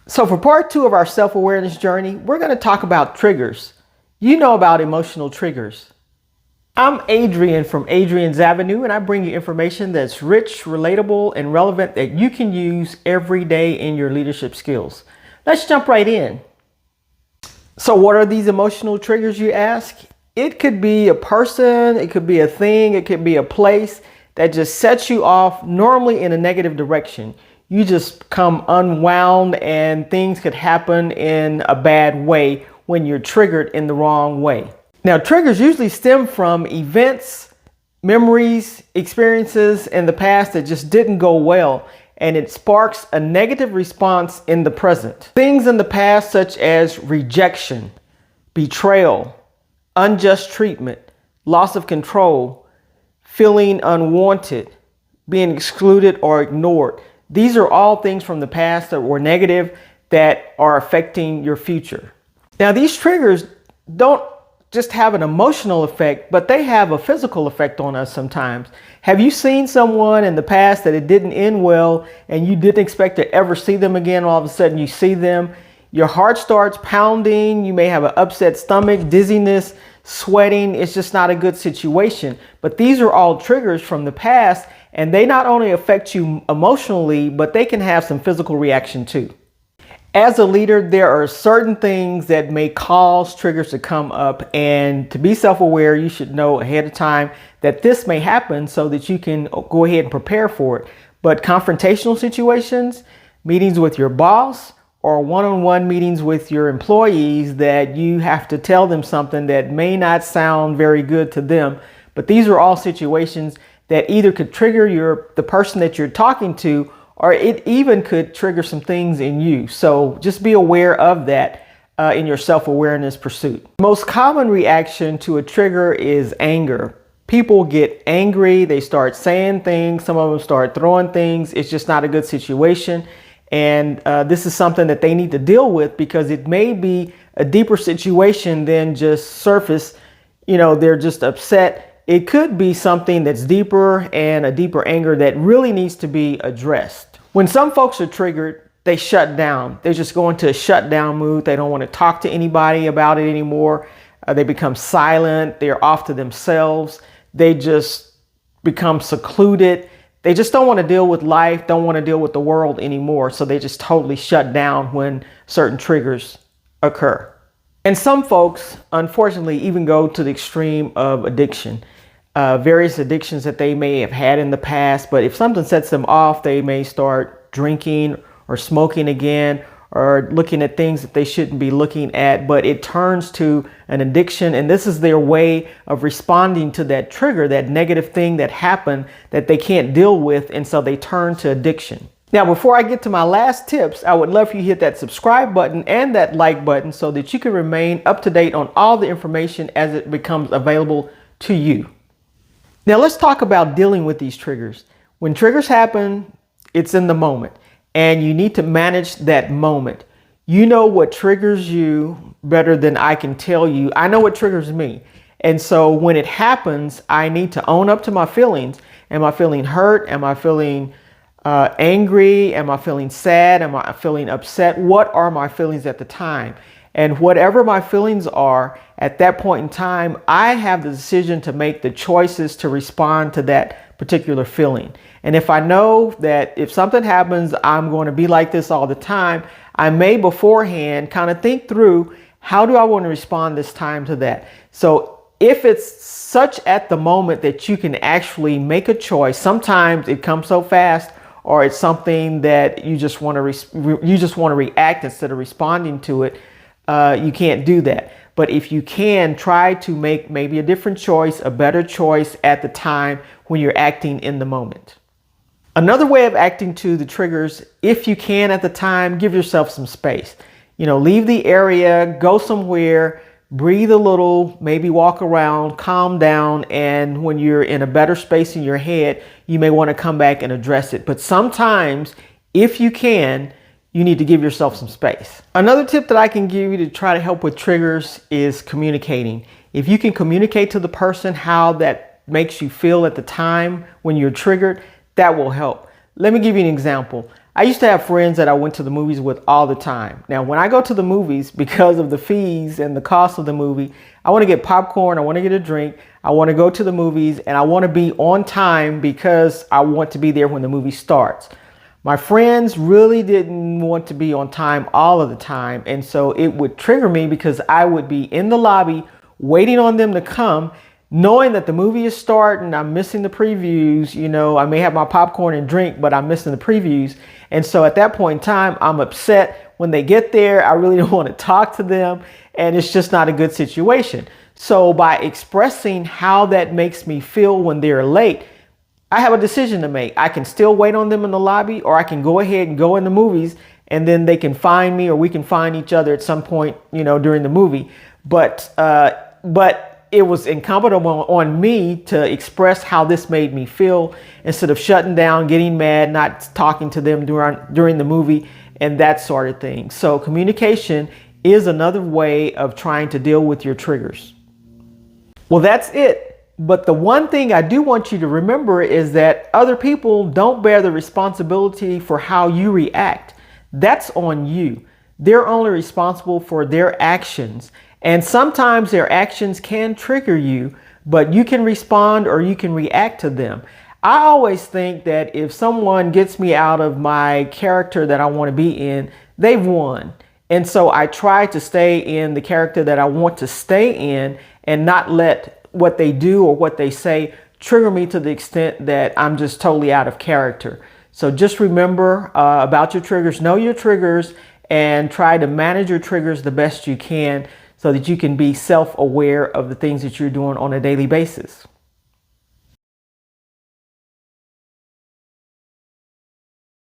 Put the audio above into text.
So for part 2 of our self-awareness journey, we're going to talk about triggers. You know about emotional triggers. I'm Adrian from Adrian's Avenue, and I bring you information that's rich, relatable, and relevant that you can use every day in your leadership skills. Let's jump right in. So what are these emotional triggers, you ask? It could be a person, it could be a thing, it could be a place that just sets you off, normally in a negative direction. You just come unwound and things could happen in a bad way when you're triggered in the wrong way. Now, triggers usually stem from events, memories, experiences in the past that just didn't go well, and it sparks a negative response in the present. Things in the past such as rejection, betrayal, unjust treatment, loss of control, feeling unwanted, being excluded or ignored. These are all things from the past that were negative that are affecting your future. Now, these triggers don't just have an emotional effect, but they have a physical effect on us sometimes. Have you seen someone in the past that it didn't end well and you didn't expect to ever see them again? All of a sudden you see them, your heart starts pounding, you may have an upset stomach, dizziness, sweating. It's just not a good situation. But these are all triggers from the past, and they not only affect you emotionally, but they can have some physical reaction too. As a leader, there are certain things that may cause triggers to come up, and to be self-aware, you should know ahead of time that this may happen so that you can go ahead and prepare for it. But confrontational situations, meetings with your boss, or one-on-one meetings with your employees that you have to tell them something that may not sound very good to them. But these are all situations that either could trigger the person that you're talking to, or it even could trigger some things in you. So just be aware of that in your self-awareness pursuit. The most common reaction to a trigger is anger. People get angry, they start saying things, some of them start throwing things. It's just not a good situation. And this is something that they need to deal with, because it may be a deeper situation than just surface. You know, they're just upset. It could be something that's deeper, and a deeper anger that really needs to be addressed. When some folks are triggered, they shut down. They just go into a shutdown mood. They don't want to talk to anybody about it anymore. They become silent. They're off to themselves. They just become secluded. They just don't want to deal with life, don't want to deal with the world anymore. So they just totally shut down when certain triggers occur. And some folks, unfortunately, even go to the extreme of addiction. Various addictions that they may have had in the past, but if something sets them off, they may start drinking or smoking again, or looking at things that they shouldn't be looking at, but it turns to an addiction, and this is their way of responding to that trigger, that negative thing that happened that they can't deal with, and so they turn to addiction. Now, before I get to my last tips, I would love for you to hit that subscribe button and that like button so that you can remain up to date on all the information as it becomes available to you. Now, let's talk about dealing with these triggers. When triggers happen, it's in the moment, and you need to manage that moment. You know what triggers you better than I can tell you. I know what triggers me. And so when it happens, I need to own up to my feelings. Am I feeling hurt? Am I feeling angry? Am I feeling sad? Am I feeling upset? What are my feelings at the time? And whatever my feelings are at that point in time, I have the decision to make the choices to respond to that particular feeling. And if I know that if something happens, I'm going to be like this all the time, I may beforehand kind of think through, how do I want to respond this time to that? So if it's such at the moment that you can actually make a choice, sometimes it comes so fast, or it's something that you just want to react instead of responding to it. You can't do that. But if you can, try to make maybe a different choice, a better choice at the time when you're acting in the moment. Another way of acting to the triggers, if you can at the time, give yourself some space. You know, leave the area, go somewhere, breathe a little, maybe walk around, calm down. And when you're in a better space in your head, you may want to come back and address it. But sometimes, if you can, you need to give yourself some space. Another tip that I can give you to try to help with triggers is communicating. If you can communicate to the person how that makes you feel at the time when you're triggered, that will help. Let me give you an example. I used to have friends that I went to the movies with all the time. Now, when I go to the movies, because of the fees and the cost of the movie, I want to get popcorn, I want to get a drink, I want to go to the movies, and I want to be on time because I want to be there when the movie starts. My friends really didn't want to be on time all of the time, and so it would trigger me because I would be in the lobby waiting on them to come, knowing that the movie is starting, I'm missing the previews. I may have my popcorn and drink, but I'm missing the previews. And so at that point in time, I'm upset. When they get there, I really don't want to talk to them, and it's just not a good situation. So by expressing how that makes me feel when they're late, I have a decision to make. I can still wait on them in the lobby, or I can go ahead and go in the movies, and then they can find me, or we can find each other at some point, during the movie. But it was incumbent on me to express how this made me feel instead of shutting down, getting mad, not talking to them during the movie, and that sort of thing. So communication is another way of trying to deal with your triggers. Well, that's it. But the one thing I do want you to remember is that other people don't bear the responsibility for how you react. That's on you. They're only responsible for their actions. And sometimes their actions can trigger you, but you can respond or you can react to them. I always think that if someone gets me out of my character that I want to be in, they've won. And so I try to stay in the character that I want to stay in and not let what they do or what they say trigger me to the extent that I'm just totally out of character. So just remember about your triggers, know your triggers, and try to manage your triggers the best you can, so that you can be self-aware of the things that you're doing on a daily basis.